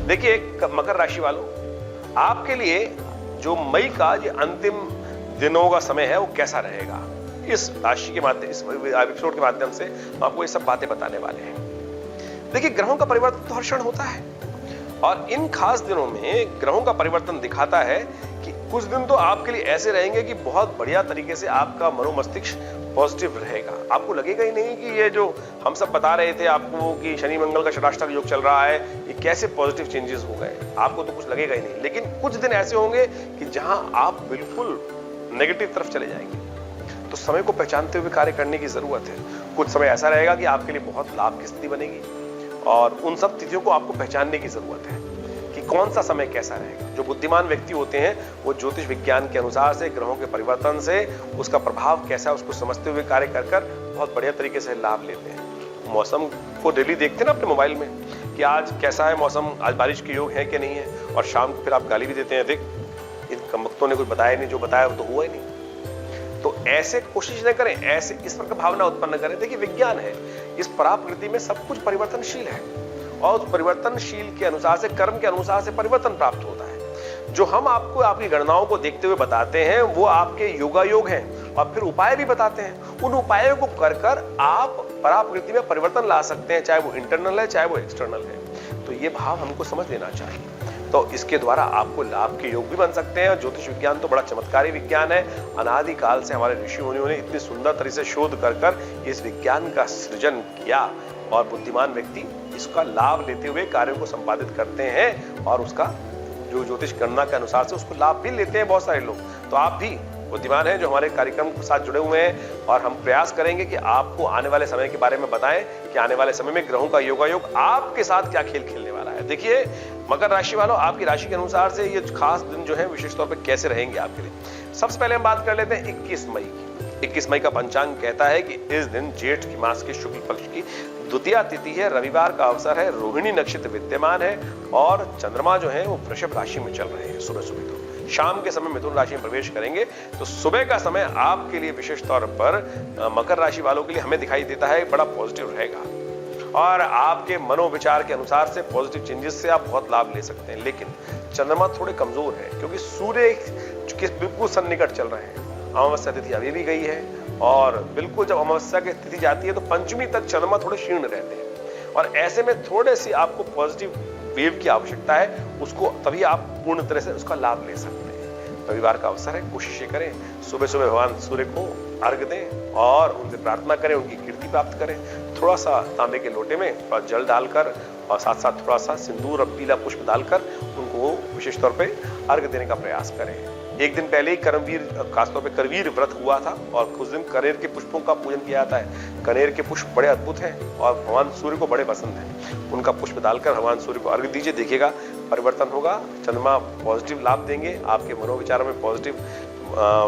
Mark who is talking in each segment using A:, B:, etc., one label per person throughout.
A: देखिए मकर राशि वालों, आपके लिए जो मई का ये अंतिम दिनों का समय है वो कैसा रहेगा, इस राशि के माध्यम, इस एपिसोड के माध्यम से हम आपको ये सब बातें बताने वाले हैं। देखिए ग्रहों का परिवर्तन तो हर क्षण होता है और इन खास दिनों में ग्रहों का परिवर्तन दिखाता है कि कुछ दिन तो आपके लिए ऐसे रहेंगे कि बहुत बढ़िया तरीके से आपका मनोमस्तिष्क पॉजिटिव रहेगा। आपको लगेगा ही नहीं कि ये जो हम सब बता रहे थे आपको कि शनि मंगल का षष्ठाष्टक योग चल रहा है, ये कैसे पॉजिटिव चेंजेस हो गए, आपको तो कुछ लगेगा ही नहीं। लेकिन कुछ दिन ऐसे होंगे कि जहां आप बिल्कुल नेगेटिव तरफ चले जाएंगे, तो समय को पहचानते हुए कार्य करने की जरूरत है। कुछ समय ऐसा रहेगा कि आपके लिए बहुत लाभ की स्थिति बनेगी और उन सब तिथियों को आपको पहचानने की जरूरत है कि कौन सा समय कैसा रहेगा। जो बुद्धिमान व्यक्ति होते हैं वो ज्योतिष विज्ञान के अनुसार से ग्रहों के परिवर्तन से उसका प्रभाव कैसा है उसको समझते हुए कार्य कर कर बहुत बढ़िया तरीके से लाभ लेते हैं। मौसम को डेली देखते हैं ना अपने मोबाइल में कि आज कैसा है मौसम, आज बारिश के योग है कि नहीं है, और शाम को फिर आप गाली भी देते हैं, देख इन कमबख्तों ने कुछ बताया नहीं, जो बताया वो तो हुआ ही नहीं। तो ऐसे कोशिश न करें, ऐसे इस प्रकार भावना उत्पन्न करें। देखिए विज्ञान है, इस पराप्रकृति में सब कुछ परिवर्तनशील है और उस परिवर्तनशील के अनुसार से, कर्म के अनुसार से परिवर्तन प्राप्त होता है। जो हम आपको आपकी गणनाओं को देखते हुए बताते हैं वो आपके योगायोग हैं और फिर उपाय भी बताते हैं। उन उपायों को कर कर आप पराप्रकृति में परिवर्तन ला सकते हैं, चाहे वो इंटरनल है चाहे वो एक्सटर्नल है। तो ये भाव हमको समझ लेना चाहिए। तो इसके द्वारा आपको लाभ के योग भी बन सकते हैं। ज्योतिष विज्ञान तो बड़ा चमत्कारी विज्ञान है। अनादि काल से हमारे ऋषि मुनियों ने इतनी सुंदर तरह से शोध कर कर इस विज्ञान का सृजन किया और बुद्धिमान व्यक्ति इसका लाभ लेते हुए कार्यों को संपादित करते हैं और उसका जो ज्योतिष गणना के अनुसार से उसको लाभ भी लेते हैं बहुत सारे लोग। तो आप भी बुद्धिमान हैं जो हमारे कार्यक्रम के साथ जुड़े हुए हैं और हम प्रयास करेंगे कि आपको आने वाले समय के बारे में बताएं कि आने वाले समय में ग्रहों का योगायोग आपके साथ क्या खेल खेलने वाला है। देखिए मकर राशि वालों, आपकी राशि के अनुसार से ये खास दिन जो है विशेष तौर पर कैसे रहेंगे आपके लिए। सबसे पहले हम बात कर लेते हैं 21 मई की। 21 मई का पंचांग कहता है कि इस दिन जेठ की मास के शुक्ल पक्ष की द्वितीया तिथि है, रविवार का अवसर है, रोहिणी नक्षत्र विद्यमान है और चंद्रमा जो है वो वृषभ राशि में चल रहे हैं। सुबह सुबह तो शाम के समय मिथुन राशि में प्रवेश करेंगे। तो सुबह का समय आपके लिए विशेष तौर पर मकर राशि वालों के लिए हमें दिखाई देता है बड़ा पॉजिटिव रहेगा और आपके मनोविचार के अनुसार से पॉजिटिव चेंजेस से आप बहुत लाभ ले सकते हैं। लेकिन चंद्रमा थोड़े कमजोर है क्योंकि सूर्य के बिल्कुल सन्निकट चल रहे हैं। अमावस्या तिथि अभी भी गई है और बिल्कुल जब अमावस्या की तिथि जाती है तो पंचमी तक चंद्रमा थोड़े क्षीण रहते हैं और ऐसे में थोड़े सी आपको पॉजिटिव वेव की आवश्यकता है, उसको तभी आप पूर्ण तरह से उसका लाभ ले सकते हैं। रविवार का अवसर है, कोशिश करें सुबह सुबह भगवान सूर्य को अर्घ्य दें और उनसे प्रार्थना करें, उनकी कीर्ति प्राप्त करें। थोड़ा सा तांबे के लोटे में थोड़ा जल डालकर और साथ साथ थोड़ा सा सिंदूर और पीला पुष्प डालकर उनको विशेष तौर पे अर्घ्य देने का प्रयास करें। एक दिन पहले ही करमवीर, खासतौर पे करवीर व्रत हुआ था और उस दिन कनेर के पुष्पों का पूजन किया जाता है। कनेर के पुष्प बड़े अद्भुत हैं और भगवान सूर्य को बड़े पसंद हैं। उनका पुष्प डालकर भगवान सूर्य को अर्घ्य दीजिए, देखिएगा परिवर्तन होगा। चंद्रमा पॉजिटिव लाभ देंगे, आपके मनोविचारों में पॉजिटिव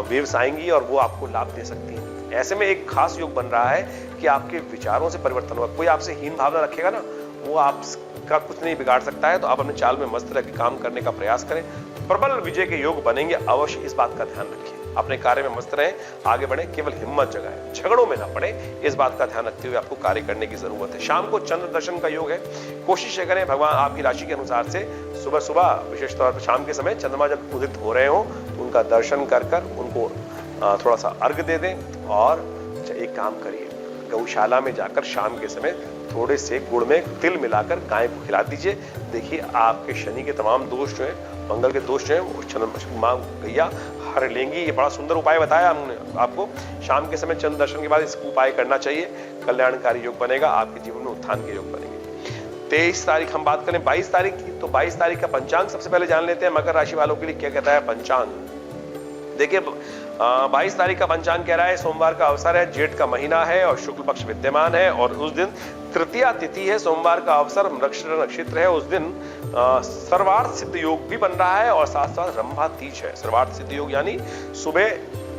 A: वेव्स आएंगी और वो आपको लाभ दे सकती हैं। ऐसे में एक खास योग बन रहा है कि आपके विचारों से परिवर्तन होगा। कोई आपसे हीन भावना रखेगा ना, वो आपका कुछ नहीं बिगाड़ सकता है। तो आप अपने चाल में मस्त रह के काम करने का प्रयास करें, प्रबल विजय के योग बनेंगे। अवश्य इस बात का ध्यान रखिए, अपने कार्य में मस्त रहें, आगे बढ़े, केवल हिम्मत जगाएं, झगड़ों में ना पड़े, इस बात का ध्यान रखते हुए आपको कार्य करने की जरूरत है। शाम को चंद्र दर्शन का योग है, कोशिश करें भगवान आपकी राशि के अनुसार से सुबह सुबह विशेष तौर पर शाम के समय चंद्रमा जब उदित हो रहे हो तो उनका दर्शन कर कर उनको थोड़ा सा अर्घ्य दे दें। और एक काम करिए, गौशाला में जाकर शाम के समय थोड़े से गुड़ में तिल मिलाकर गाय को खिला दीजिए। देखिए आपके शनि के तमाम दोष जो है, मंगल के दोष जो है, वो मां गैया हर लेंगी। ये बड़ा सुंदर उपाय बताया हमने आपको। शाम के समय चंद्र दर्शन के बाद इस उपाय करना चाहिए, कल्याणकारी योग बनेगा, आपके जीवन में उत्थान के योग बनेंगे। 23 तारीख हम बात करें 22 तारीख की, तो 22 तारीख का पंचांग सबसे पहले जान लेते हैं मकर राशि वालों के लिए क्या कहता है पंचांग। देखिए 22 तारीख का पंचांग कह रहा है सोमवार का अवसर है, जेठ का महीना है और शुक्ल पक्ष विद्यमान है और उस दिन तृतीया तिथि है। सोमवार का अवसर नक्षत्र है, उस दिन सर्वार्थ सिद्ध योग भी बन रहा है और साथ साथ रंभा तीज है। सर्वार्थ सिद्ध योग यानी सुबह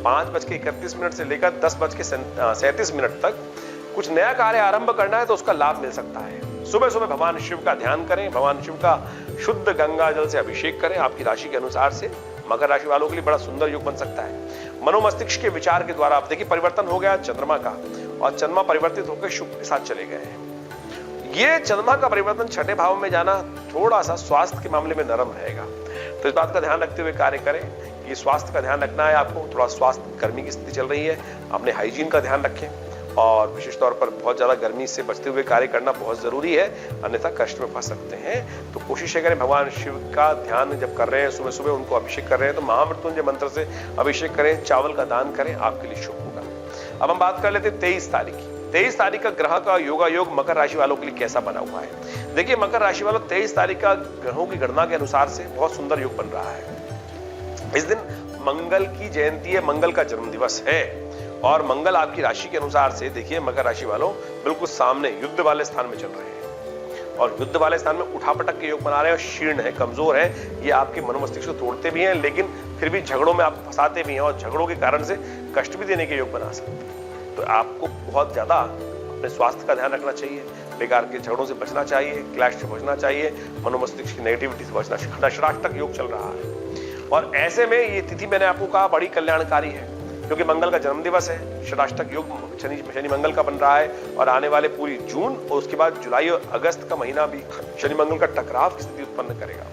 A: 5:31 से लेकर 10:37 तक कुछ नया कार्य आरंभ करना है तो उसका लाभ मिल सकता है। सुबह सुबह भगवान शिव का ध्यान करें, भगवान शिव का शुद्ध गंगा जल से अभिषेक करें। आपकी राशि के अनुसार से मकर राशि वालों के लिए बड़ा सुंदर योग बन सकता है। मनोमस्तिष्क के विचार के द्वारा आप देखिए परिवर्तन हो गया चंद्रमा का और चंद्रमा परिवर्तित होकर शुक्र के साथ चले गए हैं। ये चंद्रमा का परिवर्तन छठे भाव में जाना थोड़ा सा स्वास्थ्य के मामले में नरम रहेगा, तो इस बात का ध्यान रखते हुए कार्य करें कि स्वास्थ्य का ध्यान रखना है आपको। थोड़ा स्वास्थ्य, गर्मी की स्थिति चल रही है, अपने हाइजीन का ध्यान रखें और विशेष तौर पर बहुत ज्यादा गर्मी से बचते हुए कार्य करना बहुत जरूरी है, अन्यथा कष्ट में फंस सकते हैं। तो कोशिश करें भगवान शिव का ध्यान जब कर रहे हैं, सुबह सुबह उनको अभिषेक कर रहे हैं तो महामृत्युंजय मंत्र से अभिषेक करें, चावल का दान करें, आपके लिए शुभ होगा। अब हम बात कर लेते हैं 23 तारीख की। 23 तारीख का ग्रह का योगा योग मकर राशि वालों के लिए कैसा बना हुआ है। देखिए मकर राशि वालों 23 तारीख का ग्रहों की गणना के अनुसार से बहुत सुंदर योग बन रहा है। इस दिन मंगल की जयंती है, मंगल का जन्म दिवस है और मंगल आपकी राशि के अनुसार से देखिए मकर राशि वालों बिल्कुल सामने युद्ध वाले स्थान में चल रहे हैं और युद्ध वाले स्थान में उठापटक के योग बना रहे हैं और शीर्ण है, कमजोर है। ये आपके मनोमस्तिष्क को तोड़ते भी हैं लेकिन फिर भी झगड़ों में आपको फंसाते भी हैं और झगड़ों के कारण से कष्ट भी देने के योग बना सकते हैं। तो आपको बहुत ज्यादा अपने स्वास्थ्य का ध्यान रखना चाहिए, बेकार के झगड़ों से बचना चाहिए, क्लैश से बचना चाहिए, मनोमस्तिष्क की नेगेटिविटी से बचना। दशराष्ट्रक योग चल रहा है और ऐसे में ये तिथि मैंने आपको कहा बड़ी कल्याणकारी है क्योंकि मंगल का जन्म दिवस है। षडाष्टक योग शनि मंगल का बन रहा है और आने वाले पूरी जून और उसके बाद जुलाई और अगस्त का महीना भी शनि मंगल का टकराव की स्थिति उत्पन्न करेगा।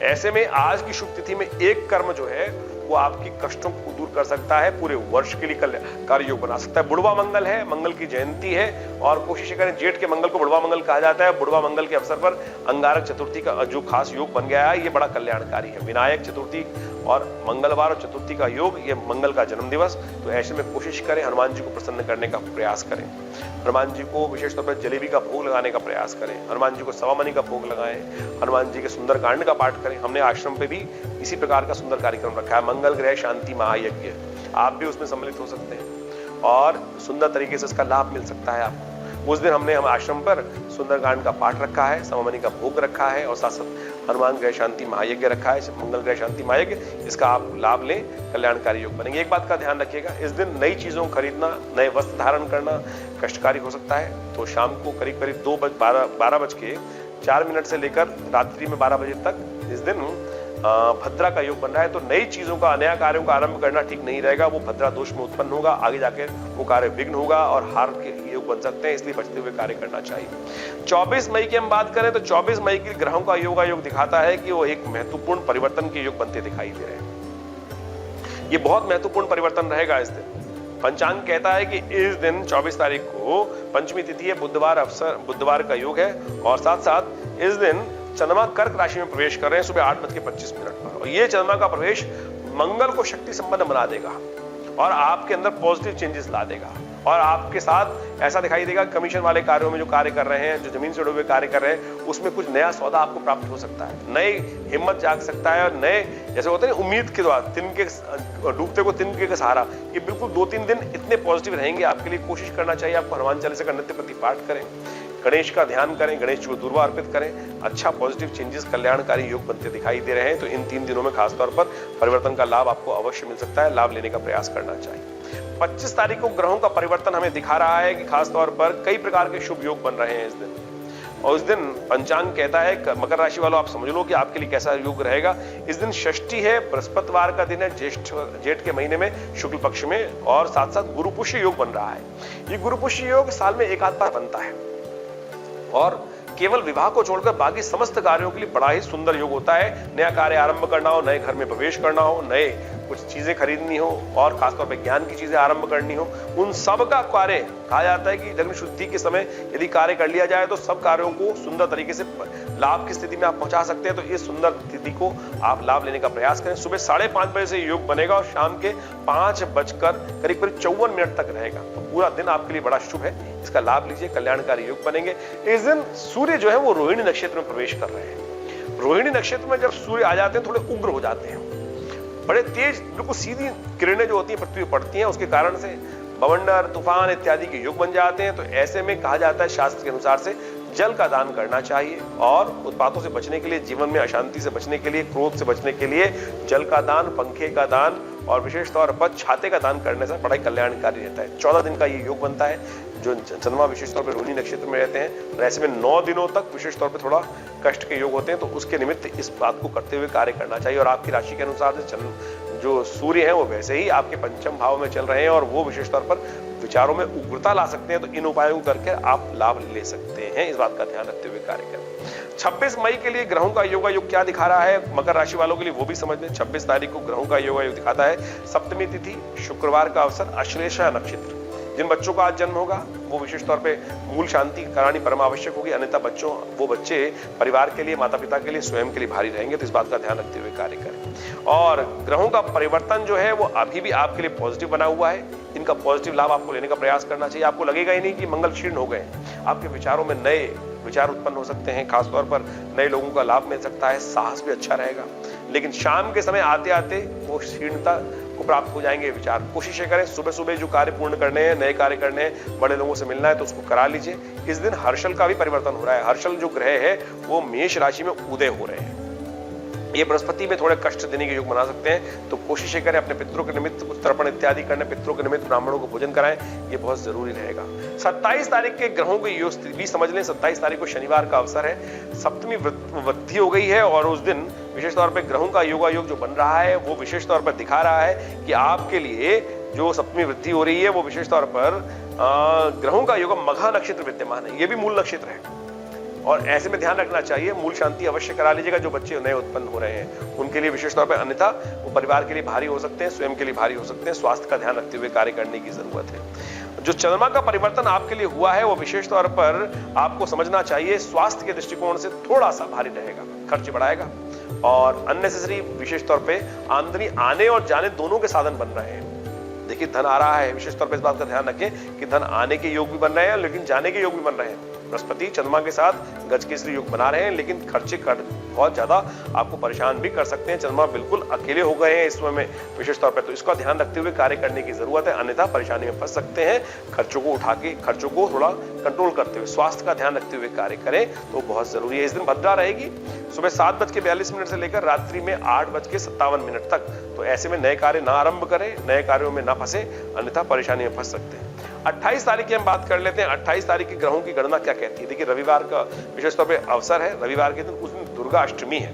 A: ऐसे में आज की शुभ तिथि में एक कर्म जो है वो आपकी कष्टों को दूर कर सकता है, पूरे वर्ष के लिए कार्य योग बना सकता है। बुढ़वा मंगल है, मंगल की जयंती है और कोशिश करें, जेठ के मंगल को बुढ़वा मंगल कहा जाता है। बुढ़वा मंगल के अवसर पर अंगारक चतुर्थी का जो खास योग बन गया है ये बड़ा कल्याणकारी है। विनायक चतुर्थी और मंगलवार और चतुर्थी का योग, ये मंगल का जन्म दिवस। तो ऐसे में कोशिश करें हनुमान जी को प्रसन्न करने का प्रयास करें, हनुमान जी को विशेष तौर पर जलेबी का भोग लगाने का प्रयास करें, हनुमान जी को सवामनी का भोग लगाएं, हनुमान जी के सुंदरकांड का पाठ करें। हमने आश्रम पे भी इसी प्रकार का सुंदर कार्यक्रम रखा है, मंगल ग्रह शांति महायज्ञ। आप भी उसमें सम्मिलित हो सकते हैं और सुंदर तरीके से इसका लाभ मिल सकता है आपको। उस दिन हमने आश्रम पर सुंदरकांड का पाठ रखा है, सवामनी का भोग रखा है और साथ साथ हनुमान ग्रह शांति महायज्ञ रखा है, मंगल ग्रह शांति महायज्ञ। इसका आप लाभ लें, कल्याणकारी योग बनेंगे। एक बात का ध्यान रखिएगा, इस दिन नई चीजों को खरीदना, नए वस्त्र धारण करना कष्टकारी हो सकता है। तो शाम को करीब करीब 12:04 से लेकर रात्रि में 12 बजे तक इस दिन भद्रा का योग बन रहा है। तो नई चीजों का, नया कार्यों का आरंभ करना ठीक नहीं रहेगा, वो भद्रा दोष में उत्पन्न होगा, आगे जाके वो कार्य विघ्न होगा और हार के योग बन सकते हैं, इसलिए बचते हुए कार्य करना चाहिए। 24 मई की हम बात करें तो 24 मई की ग्रहों का योगा योग दिखाता है कि वो एक महत्वपूर्ण परिवर्तन के योग बनते दिखाई दे रहे हैं। ये बहुत महत्वपूर्ण परिवर्तन रहेगा इस दिन। पंचांग कहता है कि इस दिन 24 तारीख को पंचमी तिथि है, बुधवार का योग है और साथ साथ इस दिन चंद्रमा कर्क राशि में प्रवेश कर रहे हैं सुबह 8:25 पर और ये चंद्रमा का प्रवेश मंगल को शक्ति संपन्न बना देगा और आपके अंदर पॉजिटिव चेंजेस ला देगा और आपके साथ ऐसा दिखाई देगा कमीशन वाले कार्यों में जो कार्य कर रहे हैं, जो जमीन से जुड़े हुए कार्य कर रहे हैं, उसमें कुछ नया सौदा आपको प्राप्त हो सकता है, नई हिम्मत जाग सकता है और नए जैसे होते हैं उम्मीद के द्वारा तिनके डूबते को तिनके का सहारा। ये बिल्कुल 2-3 दिन इतने पॉजिटिव रहेंगे आपके लिए। कोशिश करना चाहिए आपको हनुमान चालीसा का नित्य प्रति पाठ करें, गणेश का ध्यान करें, गणेश जी को दूर्वा अर्पित करें। अच्छा पॉजिटिव चेंजेस, कल्याणकारी योग बनते दिखाई दे रहे हैं। तो इन 3 दिनों में खासतौर पर परिवर्तन का लाभ आपको अवश्य मिल सकता है, लाभ लेने का प्रयास करना चाहिए। 25 तारीख को ग्रहों का परिवर्तन हमें दिखा रहा है कि खासतौर पर कई प्रकार के शुभ योग बन रहे हैं इस दिन और इस दिन पंचांग कहता है, मकर राशि वालों आप समझ लो कि आपके लिए कैसा योग रहेगा। इस दिन षष्ठी है, बृहस्पतिवार का दिन है, जेठ के महीने में शुक्ल पक्ष में और साथ साथ गुरु पुष्य योग बन रहा है। ये गुरु पुष्य योग साल में एक आध बार बनता है और केवल विवाह को छोड़कर बाकी समस्त कार्यों के लिए बड़ा ही सुंदर योग होता है। नया कार्य आरंभ करना हो, नए घर में प्रवेश करना हो, नए कुछ चीजें खरीदनी हो और खासतौर पर ज्ञान की चीजें आरंभ करनी हो, उन सब का कार्य कहा जाता है कि लग्न शुद्धि के समय यदि कार्य कर लिया जाए तो सब कार्यों को सुंदर तरीके से लाभ की स्थिति में आप पहुंचा सकते हैं। तो इस सुंदर तिथि को आप लाभ लेने का प्रयास करें। सुबह 5:30 बजे से योग बनेगा और शाम के 5:54 तक रहेगा। तो पूरा दिन आपके लिए बड़ा शुभ है, इसका लाभ लीजिए, कल्याणकारी योग बनेंगे। इस दिन सूर्य जो है वो रोहिणी नक्षत्र में प्रवेश कर रहे हैं। रोहिणी नक्षत्र में जब सूर्य आ जाते हैं थोड़े उग्र हो जाते हैं, बड़े तेज बिल्कुल सीधी किरणें जो होती हैं पृथ्वी पर पड़ती हैं, उसके कारण से बवंडर, तूफान इत्यादि के योग बन जाते हैं। तो ऐसे में कहा जाता है शास्त्र के अनुसार से जल का दान करना चाहिए और उत्पातों से बचने के लिए, जीवन में अशांति से बचने के लिए, क्रोध से बचने के लिए जल का दान, पंखे का दान और विशेष तौर पर छाते का दान करने से बड़ा कल्याणकारी रहता है। 14 दिन का ये योग बनता है जो चंद्रमा विशेष तौर पर रोहिणी नक्षत्र में रहते हैं। ऐसे में 9 दिनों तक विशेष तौर पर थोड़ा कष्ट के योग होते हैं, तो उसके निमित्त इस बात को करते हुए कार्य करना चाहिए। और आपकी राशि के अनुसार से जो सूर्य है वो वैसे ही आपके पंचम भाव में चल रहे हैं और वो विशेष तौर पर विचारों में उग्रता ला सकते हैं, तो इन उपायों को करके आप लाभ ले सकते हैं। इस बात का ध्यान रखते हुए कार्य करें। 26 मई के लिए ग्रहों का योगायोग क्या दिखा रहा है मकर राशि वालों के लिए, वो भी समझ लें। 26 तारीख को ग्रहों का योगायोग दिखाता है सप्तमी तिथि, शुक्रवार का अवसर, अश्लेषा नक्षत्र। जिन बच्चों का आज जन्म होगा वो विशेष तौर पे मूल शांति करानी परम आवश्यक होगी, अन्यथा वो बच्चे परिवार के लिए, माता पिता के लिए, स्वयं के लिए भारी रहेंगे। तो इस बात का ध्यान रखते हुए कार्य करें। और ग्रहों का परिवर्तन जो है वो अभी भी आपके लिए पॉजिटिव बना हुआ है। इनका पॉजिटिव लाभ आपको लेने का प्रयास करना चाहिए। आपको लगेगा ही नहीं कि मंगल क्षीण हो गए। आपके विचारों में नए विचार उत्पन्न हो सकते हैं, खासतौर पर नए लोगों का लाभ मिल सकता है, साहस भी अच्छा रहेगा। लेकिन शाम के समय आते आते वो क्षीणता को प्राप्त हो जाएंगे विचार। कोशिश करें सुबह सुबह जो कार्य पूर्ण करने हैं, नए कार्य करने हैं, बड़े लोगों से मिलना है तो उसको करा लीजिए। इस दिन हर्षल का भी परिवर्तन हो रहा है। हर्षल जो ग्रह है वो मेष राशि में उदय हो रहे हैं। ये बृहस्पति में थोड़े कष्ट देने के योग बना सकते हैं, तो कोशिश करें अपने पितरों के निमित्त कुछ तर्पण इत्यादि करने, पितरों के निमित्त ब्राह्मणों को भोजन कराएं, ये बहुत जरूरी रहेगा। 27 तारीख के ग्रहों की योग स्थिति भी समझ लें। 27 तारीख को शनिवार का अवसर है, सप्तमी वृद्धि हो गई है और उस दिन विशेष तौर पर ग्रहों का योगायोग जो बन रहा है वो विशेष तौर पर दिखा रहा है कि आपके लिए जो सप्तमी वृद्धि हो रही है वो विशेष तौर पर ग्रहों का योग मघा नक्षत्र विद्यमान है। ये भी मूल नक्षत्र है और ऐसे में ध्यान रखना चाहिए, मूल शांति अवश्य करा लीजिएगा। जो बच्चे नए उत्पन्न हो रहे हैं उनके लिए विशेष तौर पर, अन्यथा वो परिवार के लिए भारी हो सकते हैं, स्वयं के लिए भारी हो सकते हैं। स्वास्थ्य का ध्यान रखते हुए कार्य करने की जरूरत है। जो चंद्रमा का परिवर्तन आपके लिए हुआ है वो विशेष तौर पर आपको समझना चाहिए स्वास्थ्य के दृष्टिकोण से थोड़ा सा भारी रहेगा, खर्च बढ़ाएगा और अननेसेसरी विशेष तौर पे आमदनी आने और जाने दोनों के साधन बन रहे हैं। देखिए धन आ रहा है, विशेष तौर पे इस बात का ध्यान रखें कि धन आने के योग भी बन रहे हैं लेकिन जाने के योग भी बन रहे हैं। बृहस्पति चंद्रमा के साथ गजकेसरी योग बना रहे हैं, लेकिन खर्चे बहुत ज्यादा आपको परेशान भी कर सकते हैं। चंद्रमा बिल्कुल अकेले हो गए हैं इस समय में विशेष तौर पर, तो इसका ध्यान रखते हुए कार्य करने की जरूरत है, अन्यथा परेशानी में फंस सकते हैं। खर्चों को उठा के, खर्चों को थोड़ा कंट्रोल करते हुए, स्वास्थ्य का ध्यान रखते हुए कार्य करें तो बहुत जरूरी है। इस दिन भद्रा रहेगी सुबह 7:42 से लेकर रात्रि में 8:57 तक। तो ऐसे में नए कार्य ना आरंभ करें, नए कार्यों में ना फंसे, अन्यथा परेशानी में फंस सकते हैं। 28 तारीख की हम बात कर लेते हैं। 28 तारीख की ग्रहों की गणना क्या कहती है। देखिए रविवार का विशेष तौर पर अवसर है, रविवार के दिन, उस दिन दुर्गा अष्टमी है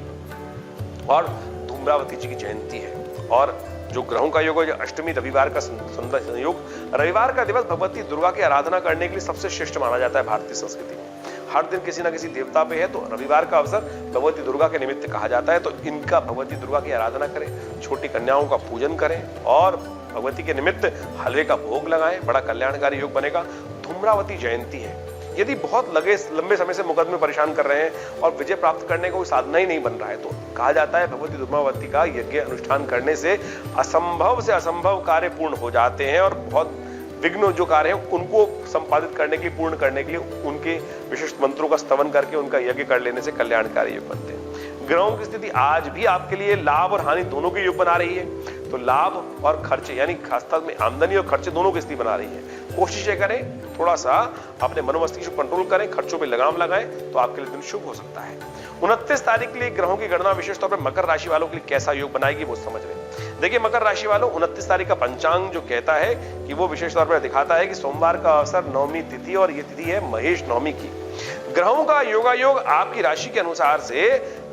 A: और धूम्रावती जी की जयंती है। और जो ग्रहों का योग है, अष्टमी रविवार का सुंदर संयोग, रविवार का दिवस भगवती दुर्गा की आराधना करने के लिए सबसे श्रेष्ठ माना जाता है भारतीय संस्कृति में। हर दिन किसी ना किसी देवता पे है, तो रविवार का अवसर भगवती दुर्गा के निमित्त कहा जाता है। तो इनका भगवती दुर्गा की आराधना करें, छोटी कन्याओं का पूजन करें और भगवती के निमित्त हलवे का भोग लगाएं, बड़ा कल्याणकारी योग बनेगा। धूम्रावती जयंती है। यदि बहुत लंबे समय से मुकदमे परेशान कर रहे हैं और विजय प्राप्त करने का कोई साधना ही नहीं बन रहा है, तो कहा जाता है भगवती धूम्रावती का यज्ञ अनुष्ठान करने से असंभव से असंभव कार्य पूर्ण हो जाते हैं और बहुत विघ्न जो कार्य है उनको संपादित करने के लिए, पूर्ण करने के लिए उनके विशिष्ट मंत्रों का स्तवन करके उनका यज्ञ कर लेने से कल्याणकारी योग बनते हैं। ग्रहों की स्थिति आज भी आपके लिए लाभ और हानि दोनों के योग बना रही है। तो लाभ और खर्चे यानी खासतौर में आमदनी और खर्चे दोनों की स्थिति बना रही है। कोशिश करें थोड़ा सा अपने मनोमस्तिष्क को कंट्रोल करें, खर्चों पे लगाम लगाएं तो आपके लिए दिन शुभ हो सकता है। 29 तारीख के लिए ग्रहों की गणना विशेष तौर पर मकर राशि वालों के लिए कैसा योग बनाएगी वो समझ रहे हैं। देखिए मकर राशि वालों, 29 तारीख का पंचांग जो कहता है कि वो विशेष तौर पर दिखाता है कि सोमवार का अवसर नवमी तिथि और ये तिथि है महेश नवमी की। ग्रहों का योगायोग आपकी राशि के अनुसार से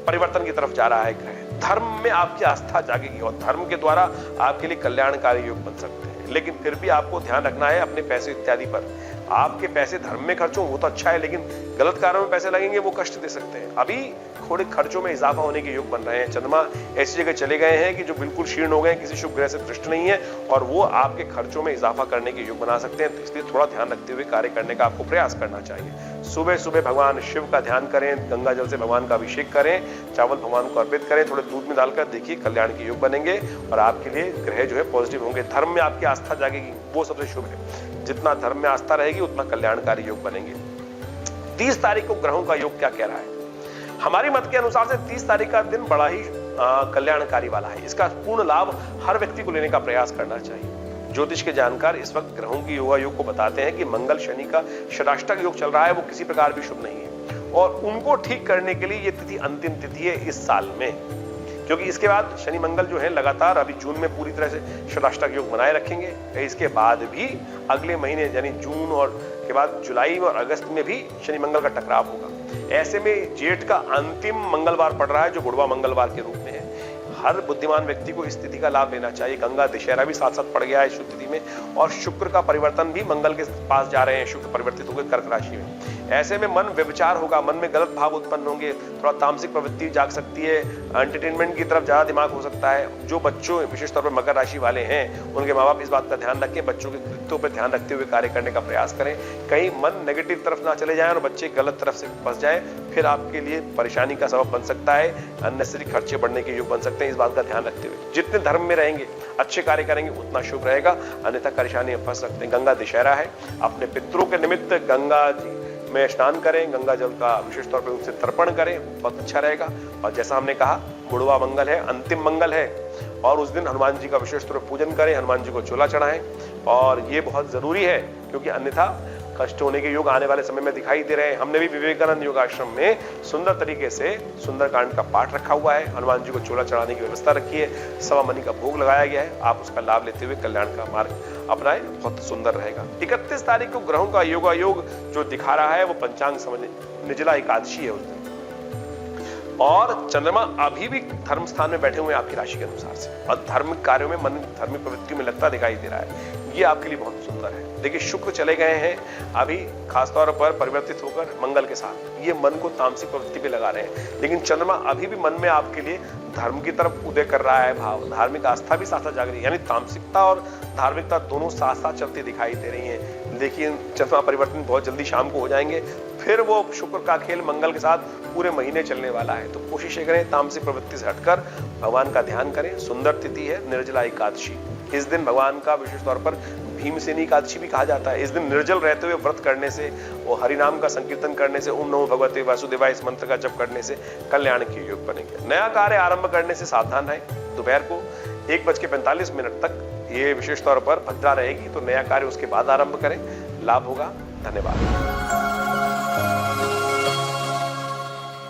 A: परिवर्तन की तरफ जा रहा है। ग्रह धर्म में आपकी आस्था जागेगी और धर्म के द्वारा आपके लिए कल्याणकारी योग बन सकते हैं। लेकिन फिर भी आपको ध्यान रखना है अपने पैसे इत्यादि पर। आपके पैसे धर्म में खर्च हो वो तो अच्छा है, लेकिन गलत कार्यों में पैसे लगेंगे वो कष्ट दे सकते हैं। अभी थोड़े खर्चों में इजाफा होने के योग बन रहे हैं। चंद्रमा ऐसी जगह चले गए हैं कि जो बिल्कुल क्षीण हो गए, किसी शुभ ग्रह से दृष्ट नहीं है और वो आपके खर्चों में इजाफा करने के योग बना सकते हैं। तो इसलिए थोड़ा ध्यान रखते हुए कार्य करने का आपको प्रयास करना चाहिए। सुबह सुबह भगवान शिव का ध्यान करें, गंगा जल से भगवान का अभिषेक करें, चावल भगवान को अर्पित करें, थोड़े दूध में डालकर देखिए कल्याण के योग बनेंगे और आपके लिए ग्रह जो है पॉजिटिव होंगे। धर्म में आपकी आस्था जागेगी, वो सबसे शुभ है। जितना धर्म में आस्था रहेगी उतना कल्याणकारी योग बनेंगे। 30 तारीख को ग्रहों का योग क्या कह रहा है। हमारी मत के अनुसार से 30 तारीख का दिन बड़ा ही कल्याणकारी वाला है। इसका पूर्ण लाभ हर व्यक्ति को लेने का प्रयास करना चाहिए। ज्योतिष के जानकार इस वक्त ग्रहों की योगायोग को बताते हैं कि मंगल शनि का षडाष्टक योग चल रहा है, वो किसी प्रकार भी शुभ नहीं है और उनको ठीक करने के लिए ये तिथि अंतिम तिथि है इस साल में, क्योंकि इसके बाद शनि मंगल जो है लगातार अभी जून में पूरी तरह से षडाष्टक योग बनाए रखेंगे। इसके बाद भी अगले महीने यानी जून और के बाद जुलाई और अगस्त में भी शनि मंगल का टकराव होगा। ऐसे में जेठ का अंतिम मंगलवार पड़ रहा है जो बुढ़वा मंगलवार के रूप में है। हर बुद्धिमान व्यक्ति को इस तिथि का लाभ लेना चाहिए। गंगा दशहरा भी साथ साथ पड़ गया है शुभ तिथि में, और शुक्र का परिवर्तन भी मंगल के पास जा रहे हैं, शुक्र परिवर्तित होकर कर्क राशि में। ऐसे में मन व्यभिचार होगा, मन में गलत भाव उत्पन्न होंगे, थोड़ा तामसिक प्रवृत्ति जाग सकती है, एंटरटेनमेंट की तरफ ज्यादा दिमाग हो सकता है। जो बच्चों विशेष तौर पर मकर राशि वाले हैं, उनके माँ बाप इस बात का ध्यान रखें, बच्चों के कृत्यों पर ध्यान रखते हुए कार्य करने का प्रयास करें, कहीं मन नेगेटिव तरफ ना चले जाए और बच्चे गलत तरफ से फंस जाए, फिर आपके लिए परेशानी का सबब बन सकता है, अननेसेसरी खर्चे बढ़ने के योग बन सकते हैं। इस बात का ध्यान रखते हुए जितने धर्म में रहेंगे, अच्छे कार्य करेंगे, उतना शुभ रहेगा, अन्यथा परेशानी में फंस सकते हैं। गंगा दशहरा है, अपने पितरों के निमित्त गंगा जी में स्नान करें, गंगा जल का विशेष तौर पर उनसे तर्पण करें, बहुत अच्छा रहेगा। और जैसा हमने कहा, बुढ़वा मंगल है, अंतिम मंगल है, और उस दिन हनुमान जी का विशेष तौर पर पूजन करें, हनुमान जी को चोला चढ़ाएं, और ये बहुत जरूरी है क्योंकि अन्यथा कष्ट होने के योग आने वाले समय में दिखाई दे रहे हैं। हमने भी विवेकानंद योगाश्रम में सुंदर तरीके से सुंदरकांड का पाठ रखा हुआ है, हनुमान जी को चोला चढ़ाने की व्यवस्था रखी है, सवा मनी का भोग लगाया गया है। आप उसका लाभ लेते हुए कल्याण का मार्ग अपनाएं, बहुत सुंदर रहेगा। 31 तारीख को ग्रहों का योगायोग जो दिखा रहा है वो पंचांग समझ निर्जला एकादशी है उस दिन, और चंद्रमा अभी भी धर्म स्थान में बैठे हुए हैं आपकी राशि के अनुसार से, और धार्मिक कार्यों में, मन धार्मिक प्रवृत्तियों में लगता दिखाई दे रहा है। ये आपके लिए बहुत सुंदर है। देखिए, शुक्र चले गए हैं अभी खासतौर पर परिवर्तित होकर मंगल के साथ, ये मन को तामसिक प्रवृत्ति पे लगा रहे हैं, लेकिन चंद्रमा अभी भी मन में आपके लिए धर्म की तरफ उदय कर रहा है भाव, धार्मिक आस्था भी साथ साथ जाग रही है, यानी तामसिकता और धार्मिकता दोनों साथ साथ चलती दिखाई दे रही है। लेकिन चंद्रमा परिवर्तन बहुत जल्दी शाम को हो जाएंगे, फिर वो शुक्र का खेल मंगल के साथ पूरे महीने चलने वाला है। तो कोशिश करें तामसिक प्रवृत्ति से हटकर भगवान का ध्यान करें। सुंदर तिथि है निर्जला एकादशी, इस दिन भगवान का विशेष तौर पर भीमसेनी एकादशी भी कहा जाता है। इस दिन निर्जल रहते हुए व्रत करने से, वो हरिनाम का संकीर्तन करने से, ओम नमो भगवते वासुदेवाय इस मंत्र का जप करने से कल्याण के योग बनेंगे। नया कार्य आरंभ करने से सावधान रहें। दोपहर को 1:45 तक ये विशेष तौर पर भद्रा रहेगी, तो नया कार्य उसके बाद आरंभ करें, लाभ होगा। धन्यवाद।